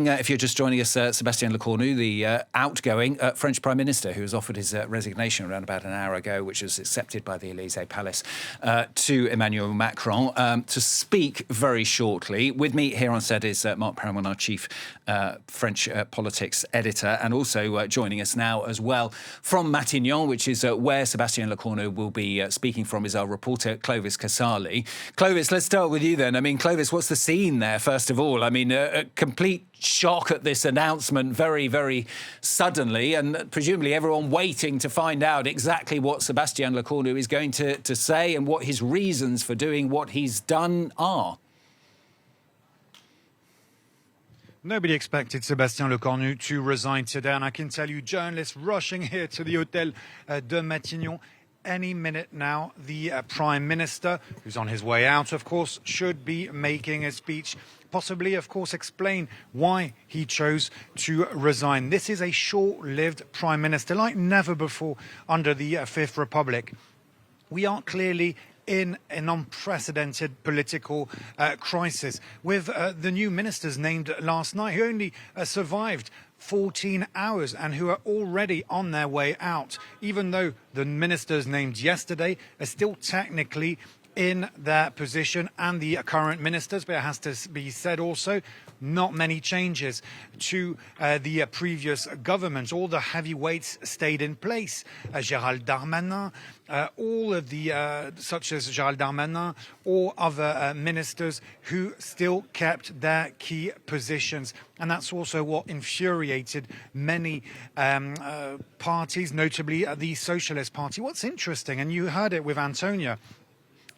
If you're just joining us, Sebastien Lecornu, the outgoing French Prime Minister, who has offered his resignation around about an hour ago, which was accepted by the Élysée Palace, to Emmanuel Macron, to speak very shortly. With me here on set is Mark Perelman, our chief French politics editor, and also joining us now as well from Matignon, which is where Sebastien Lecornu will be speaking from, is our reporter Clovis Casali. Clovis, let's start with you then. I mean, Clovis, what's the scene there, first of all? I mean, a complete shock at this announcement very, very suddenly, and presumably everyone waiting to find out exactly what Sebastien Lecornu is going to say and what his reasons for doing what he's done are. Nobody expected Sebastien Lecornu to resign today, and I can tell you, journalists rushing here to the Hôtel de Matignon. Any minute now, the Prime Minister, who's on his way out, of course, should be making a speech, possibly, of course, explain why he chose to resign. This is a short-lived Prime Minister, like never before under the Fifth Republic. We are clearly in an unprecedented political crisis, with the new ministers named last night, who only survived 14 hours and who are already on their way out, even though the ministers named yesterday are still technically in their position, and the current ministers. But it has to be said also, not many changes to the previous government. All the heavyweights stayed in place. Gérald Darmanin, all of the, such as Gérald Darmanin, or other ministers who still kept their key positions. And that's also what infuriated many parties, notably the Socialist Party. What's interesting, and you heard it with Antonia,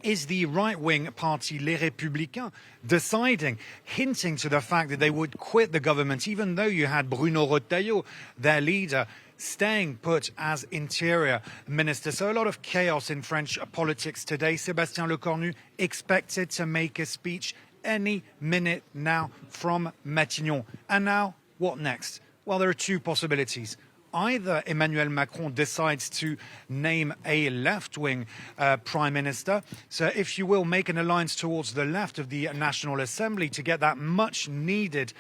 is the right-wing party Les Républicains deciding, hinting to the fact that they would quit the government, even though you had Bruno Retailleau, their leader, staying put as interior minister. So a lot of chaos in French politics today. Sebastien Lecornu expected to make a speech any minute now from Matignon. And now, what next? Well, there are two possibilities. Either Emmanuel Macron decides to name a left-wing prime minister, so if you will, make an alliance towards the left of the National Assembly to get that much-needed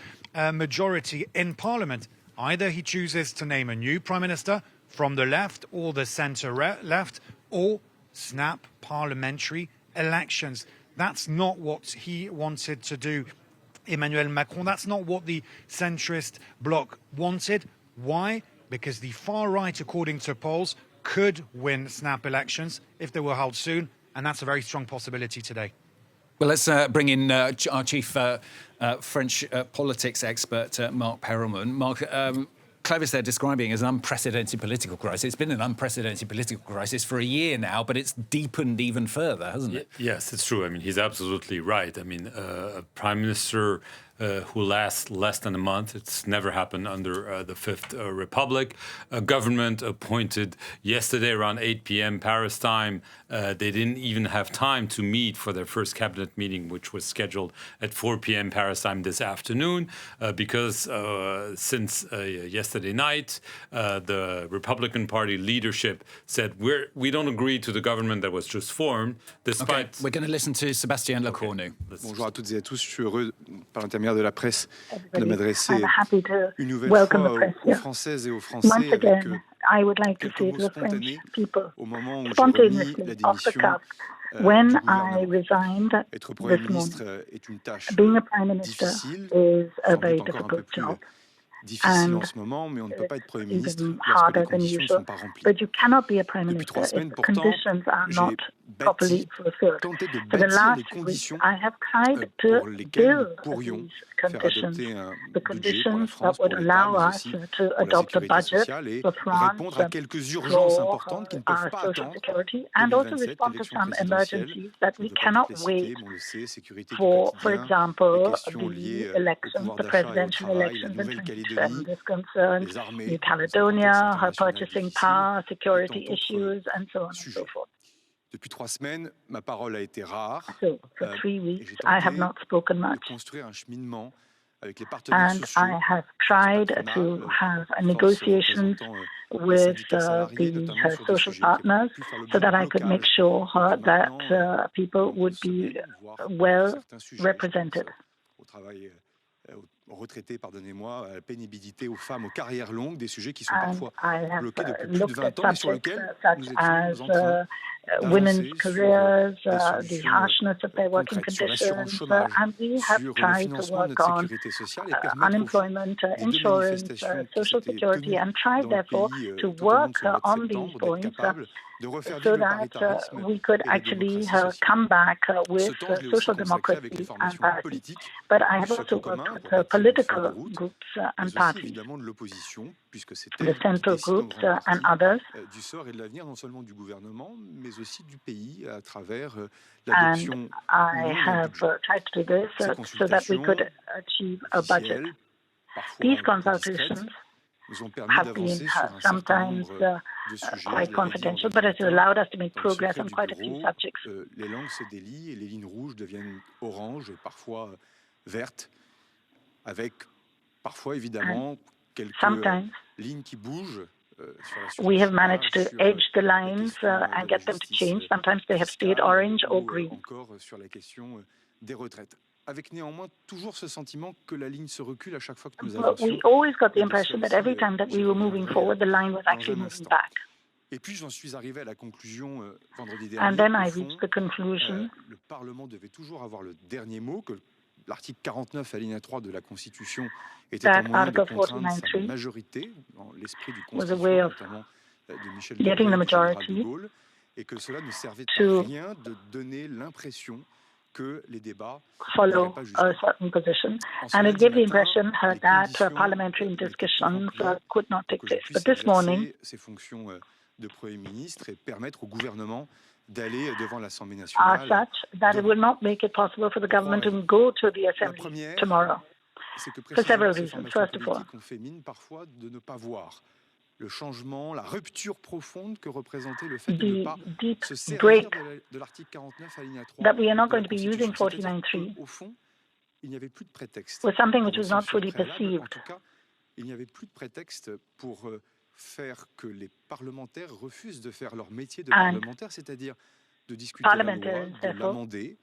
majority in Parliament. Either he chooses to name a new prime minister from the left or the centre-left, or snap parliamentary elections. That's not what he wanted to do, Emmanuel Macron. That's not what the centrist bloc wanted. Why? Because the far right, according to polls, could win snap elections if they were held soon, and that's a very strong possibility today. Well, let's bring in our chief French politics expert, Mark Perelman. Mark, Clovis there describing it as an unprecedented political crisis. It's been an unprecedented political crisis for a year now, but it's deepened even further, hasn't it? Yes, it's true. I mean, he's absolutely right. I mean, a prime minister who lasts less than a month. It's never happened under the Fifth Republic. A government appointed yesterday around 8 p.m. Paris time. They didn't even have time to meet for their first cabinet meeting, which was scheduled at 4 p.m. Paris time this afternoon, because since yesterday night, the Republican Party leadership said, we don't agree to the government that was just formed, despite... Okay, we're going to listen to Sebastien Lecornu. Bonjour à toutes et à tous, je suis heureux par l'intermédiaire de la presse de m'adresser une nouvelle fois aux Françaises et aux Français avec I would like to say to the French people, spontaneously, off the cuff, when I resigned this morning, being a Prime Minister is a very difficult job. difficile en ce moment, mais on ne peut pas être Premier ministre lorsque les conditions ne sont pas remplies. But you cannot be a Prime Minister if the conditions are not properly fulfilled. For the last week, I have tried to build these conditions, the conditions that would allow us to adopt a budget for France, for our social security, and also respond to some emergencies that we cannot wait for example, the elections, the presidential elections in 2027. This concerns New Caledonia, her purchasing power, security issues, and so on and so forth. Depuis 3 semaines, ma parole a été rare. So, for 3 weeks, I have not spoken much. And I have tried to have negotiations with the social partners so that I could make sure that people would be well represented. retraités, pardonnez-moi, à la pénibilité, aux femmes, aux carrières longues, des sujets qui sont parfois bloqués depuis plus de 20 ans et sur lesquels nous étions en train women's careers, the harshness of their working sur l'assurance conditions, chômage, and we have sur le tried to financement de work notre on sécurité sociale et permettre unemployment des deux insurance, manifestations qui social s'étaient security, tenues and tried dans le therefore pays to tout au long de work ce mois de on these septembre, d'être points capable de refaire so vivre le that paritarisme we could et la actually démocratie sociale. come back with Ce temps, je l'ai aussi social consacré avec les democracy and formations parity. politiques But I du have also socle worked commun with pour bâtir une feuille de political route, groups and mais aussi parties, évidemment de l'opposition, puisque c'est the elle qui central décide en groups grande and partie others. du sort et de l'avenir non seulement du gouvernement, mais aussi du pays à travers And l'adoption I ou non d'un have budget. tried to do this Ces so that we consultations could achieve a budget. officielles, parfois These un peu discrètes, consultations nous ont permis have been d'avancer sur un certain sometimes nombre de sujets. quite Je l'avais dit confidential, vendredi but it has matin, allowed us to make dans le progress secret on du quite a few bureau, subjects. les langues se délient et les lignes rouges deviennent oranges et parfois vertes, avec parfois évidemment quelques Sometimes lignes qui bougent. we have managed to edge the lines and get them to change. Sometimes they have stayed orange or green. Encore sur la question des retraites. Avec néanmoins toujours ce sentiment que la ligne se recule à chaque fois que nous But avancions. we always got the impression that every time that we were moving forward, the line was actually moving back. Et puis j'en suis arrivé à la conclusion vendredi And dernier. then I Au fond, reached the conclusion le Parlement devait toujours avoir le dernier mot, que l'article 49 alinéa 3 de la Constitution était un that moyen de Article contraindre sa 49.3 majorité, dans l'esprit du was a way Constitution, of notamment de Michel getting Debré the et du général de majority Gaulle, et que cela ne servait to à rien de donner l'impression que les débats n'iraient follow pas jusqu'au a bout. certain position. En And cela, it gave the matin, impression les that conditions parliamentary n'étaient plus discussions remplies could not pour take que je place. puisse But this morning, exercer ces fonctions de Premier ministre et permettre au gouvernement d'aller devant l'Assemblée are nationale. such that it will not make it possible for the government to go to the La assembly première, tomorrow. c'est que For several précisément ces reasons. formations First of all, politiques ont fait mine parfois de ne pas voir le changement, la rupture profonde que représentait le fait de ne the pas deep se servir break de l'article 49 alinéa 3 that we are not de la going to be using Constitution. C'est-à-dire 49.3 qu'au fond, il n'y avait plus de prétexte was something pour which une was not censure fully préalable. En perceived. tout cas, il n'y avait plus de prétexte pour faire que les parlementaires refusent de faire leur métier de And parlementaire, c'est-à-dire de discuter la loi, parliamentarians, de therefore, l'amender,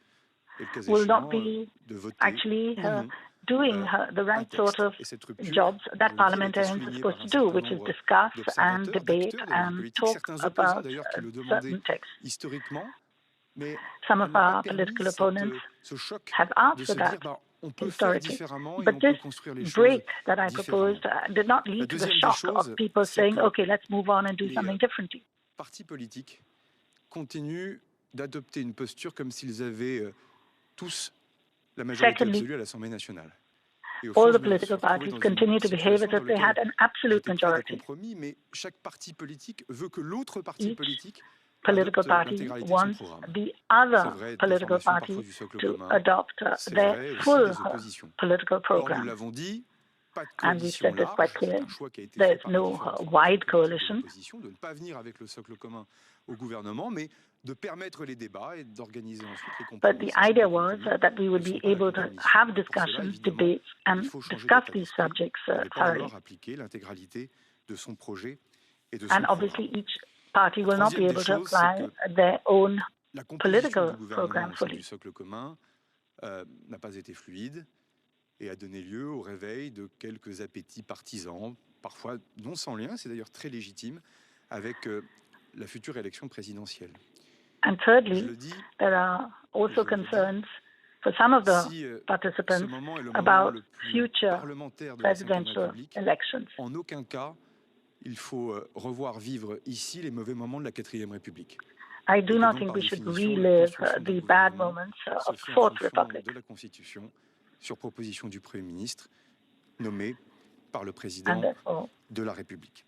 et le cas will échéant, not be de voter actually ou non doing the un right sort texte. of Et cette rupture, jobs je that le dis, elle a été parliamentarians are soulignée supposed par un to do, certain which is nombre discuss and d'observateurs, debate d'acteurs de la vie and politique, talk certains opposants about d'ailleurs qui le demandaient certain texts. historiquement, mais Some elle of n'a pas our permis political opponents ce choc have de asked se for that dire on peut faire historically. différemment et But on peut this construire les choses break that I différemment. proposed did not La lead to the deuxième des shock choses, of people c'est saying, que okay, let's move on and do les something differently. partis politiques continuent d'adopter une posture comme s'ils avaient tous la majorité Secondly, absolue à l'Assemblée nationale. Et au all fond, the je me suis political retrouvé parties dans une continue to behave as situation if dans they had laquelle an absolute j'étais prêt à des majority. compromis, mais chaque parti politique veut que l'autre parti Each politique political adopte party l'intégralité de son wants programme. the C'est other vrai des political formations party parfois du socle to commun, adopt c'est their vrai aussi full des oppositions. political Or, nous program. l'avons dit, pas de And we've coalition said this large, quite c'est clearly. un choix qui a été There fait is par les no différentes formations wide politiques de coalition. l'opposition, de ne pas venir avec le socle commun au gouvernement, mais de permettre les débats et d'organiser ensuite les But compromis. the Sachant que idea les was compromis that we would ne be sont pas la able to compromission. have Et pour cela, discussions, évidemment, debates, and il faut changer discuss d'état these d'esprit subjects et ne pas thoroughly. vouloir appliquer l'intégralité de son projet et de son And programme. obviously, each party will not be Troisième des able to choses, c'est apply que their own la composition political du gouvernement program au sein fully. du socle commun n'a pas été fluide et a donné lieu au réveil de quelques appétits partisans, parfois non sans lien, c'est d'ailleurs très légitime, avec la future élection présidentielle. And Je thirdly, le dis, there are also je le redis, concerns for some of the si ce participants moment est le moment about le plus future parlementaire de la Ve presidential République, elections. en aucun cas il faut revoir vivre ici les mauvais moments de la Quatrième République. I Et do que not donc, think par we should définition, la relive construction d'un the bad gouvernement moments se of fait en Fourth fonction Republic. de la Constitution, sur proposition du Premier ministre, nommé par le And Président therefore, de la République.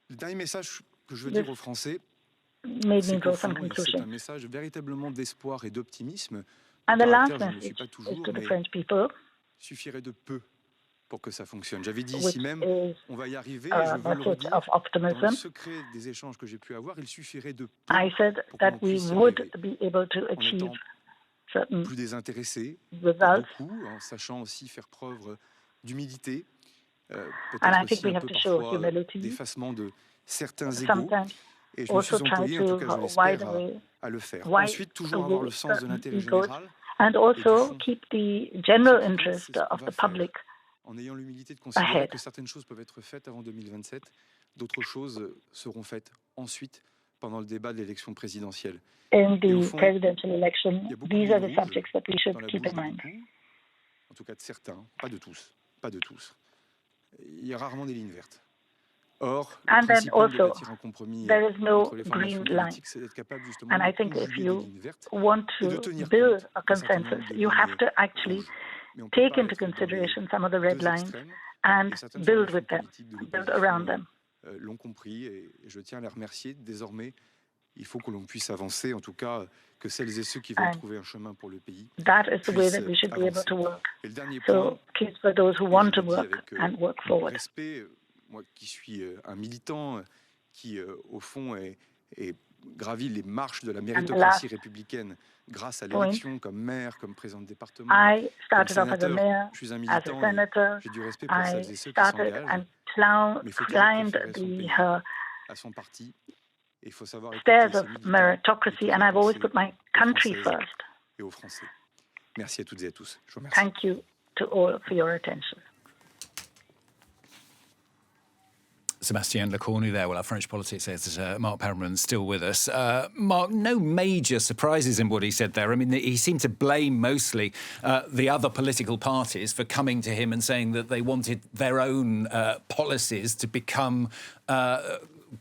Le dernier message que je veux dire aux Français, made c'est me qu'au draw some fond, et c'est conclusions. un message véritablement d'espoir et d'optimisme, And de the last caractère, je ne le suis message pas is toujours, to the mais French people, suffirait de peu pour que ça fonctionne. J'avais dit which ici même, is on va y arriver, et a je veux le message redire, of dans le optimism. secret des échanges que j'ai pu avoir, il suffirait de peu I said pour que that l'on we puisse y would arriver, be able to en achieve étant certain plus désintéressé pour results. beaucoup, en sachant aussi faire preuve d'humilité, And peut-être I think aussi we un have peu to show parfois humility, d'effacement de certains égaux. sometimes Et je me suis also try employé, en tout to cas je wide l'espère, away, à le faire. wide Ensuite, toujours avoir away le sens de certain l'intérêt egos, général and also keep the general interest of the public en ayant l'humilité de considérer ahead. que certaines choses peuvent être faites avant 2027, d'autres choses seront faites ensuite pendant le débat de l'élection présidentielle. In the presidential election, these are the subjects that we should keep in mind. En tout cas de certains, pas de tous, pas de tous. Il y a rarement des lignes vertes. Or, le principal de bâtir un compromis entre les formations politiques, c'est d'être capable justement And I de think if conjuguer you des lignes vertes want et de to tenir build compte a d'un certain nombre consensus, de you have to lignes actually rouges. Mais on peut take pas into être dans les consideration some of the red deux lines extrêmes, and et certaines build formations with them, politiques de build l'opposition around them. l'ont compris et je tiens à les remercier. Désormais, il faut que l'on puisse avancer, en tout cas que celles et ceux qui veulent trouver un chemin pour le pays. That is the way that we puissent should be able avancer. to work. Et le dernier point, So, keep for those who et want je to le dis work avec and work forward. respect, moi qui suis un militant qui, au fond, est gravi les marches de la méritocratie républicaine grâce à l'élection comme maire, comme président de département, I started comme off as a sénateur. mayor, Je suis un as militant a et senator. j'ai du respect pour I celles et ceux qui started s'engagent. and Mais il faut toujours climbed préférer son the pays à son parti. Et il faut savoir stairs écouter of ses militants, meritocracy, and I've always put my country aux Françaises first. et aux Français. Merci à toutes et à tous. Je vous remercie. Thank you to all for your attention. Sebastien Lecornu there. Well, our French politics says that Mark Perelman's still with us. Mark, no major surprises in what he said there. I mean, he seemed to blame mostly the other political parties for coming to him and saying that they wanted their own policies to become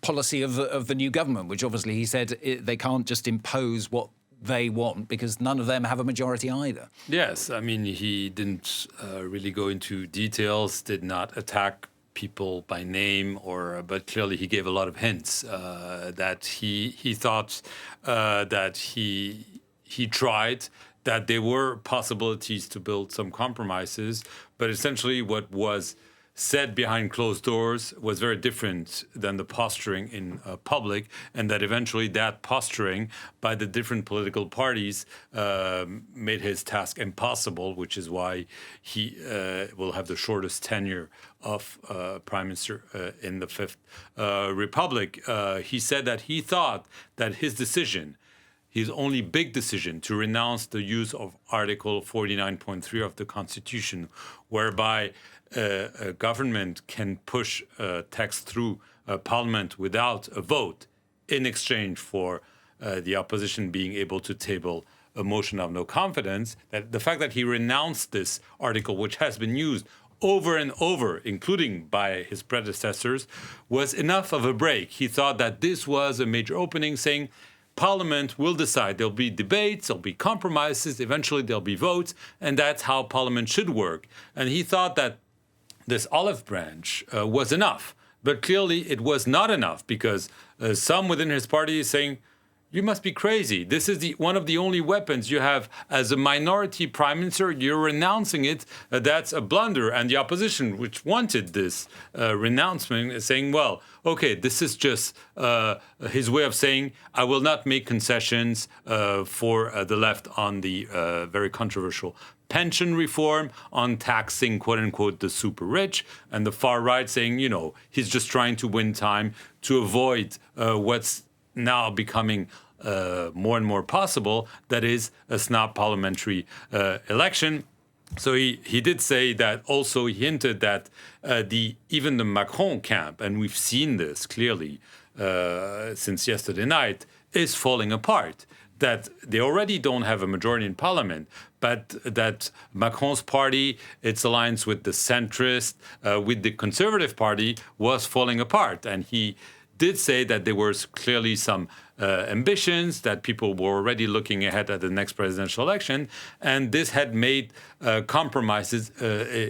policy of the new government, which obviously he said they can't just impose what they want because none of them have a majority either. Yes, I mean, he didn't really go into details, did not attack people by name, but clearly he gave a lot of hints that he thought that he tried, that there were possibilities to build some compromises, but essentially what was said behind closed doors was very different than the posturing in public, and that eventually that posturing by the different political parties made his task impossible, which is why he will have the shortest tenure of Prime Minister in the Fifth Republic. He said that he thought that his only big decision to renounce the use of Article 49.3 of the Constitution, whereby a government can push text through Parliament without a vote in exchange for the opposition being able to table a motion of no confidence, that the fact that he renounced this article, which has been used over and over, including by his predecessors, was enough of a break. He thought that this was a major opening, saying, Parliament will decide. There'll be debates, there'll be compromises, eventually there'll be votes, and that's how Parliament should work. And he thought that this olive branch was enough. But clearly it was not enough because some within his party is saying, you must be crazy. This is one of the only weapons you have as a minority prime minister. You're renouncing it. That's a blunder. And the opposition, which wanted this renouncement, is saying, well, okay, this is just his way of saying, I will not make concessions for the left on the very controversial pension reform, on taxing, quote unquote, the super rich, and the far right saying, he's just trying to win time to avoid what's now becoming more and more possible, that is a snap parliamentary election. So he did say that. Also, he hinted that even the Macron camp, and we've seen this clearly since yesterday night, is falling apart. That they already don't have a majority in parliament, but that Macron's party, its alliance with the centrist, with the Conservative Party, was falling apart. And he did say that there was clearly some ambitions, that people were already looking ahead at the next presidential election, and this had made compromises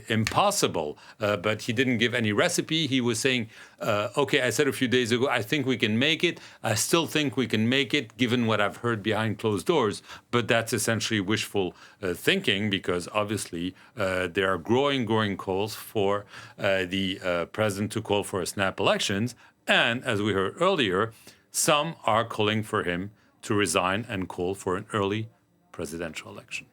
impossible. But he didn't give any recipe. He was saying, okay, I said a few days ago, I think we can make it. I still think we can make it, given what I've heard behind closed doors. But that's essentially wishful thinking, because obviously there are growing calls for the president to call for a snap elections. And as we heard earlier, some are calling for him to resign and call for an early presidential election.